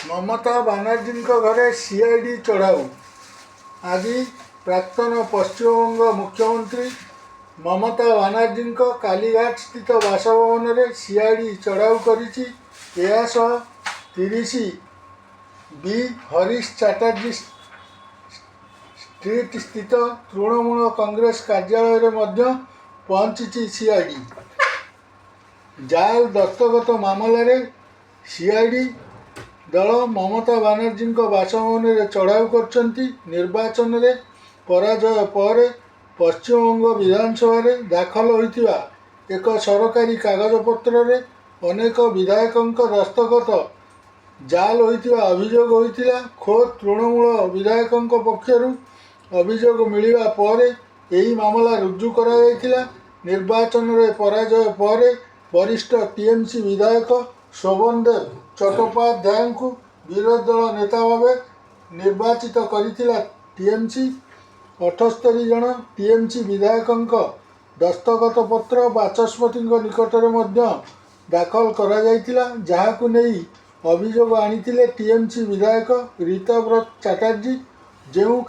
ममता बानार्जी घरे सीआईडी चढ़ाऊ। आज प्राक्तन पश्चिमबंग मुख्यमंत्री ममता बानार्जी कालीघाट स्थित बासभवन में सीआईडी चढ़ाऊ करिछि। 30 बी हरीश चैटर्जी स्ट्रीट स्थित तृणमूल कांग्रेस कार्यालय में पहुंची। सीआईडी जाल दस्तखत मामलें सीआईडी दल ममता बानार्जी बासभवन में चढ़ाऊ कर निर्वाचन में पराजय पर पश्चिमबंग विधानसभा दाखल होता एक सरकारी कागजपत्र में अनेक विधायकों दस्तखत जाल होता अभियोग होता। खोद तृणमूल विधायकों पक्षर अभियोग मिलवा पर यही मामला रुजु करा। निर्वाचन में पराजय पर वरिष्ठ टीएमसी विधायक शोभन देव चट्टोपाध्याय को विरोधी दल नेता भाव निर्वाचित कर टीएमसी। 78 जन टीएमसी विधायकों दस्तखत पत्र बाचस्पति निकट में दाखल करा जहां नहीं अभियोग आनी टीएमसी विधायक रीताव्रत चैटर्जी जो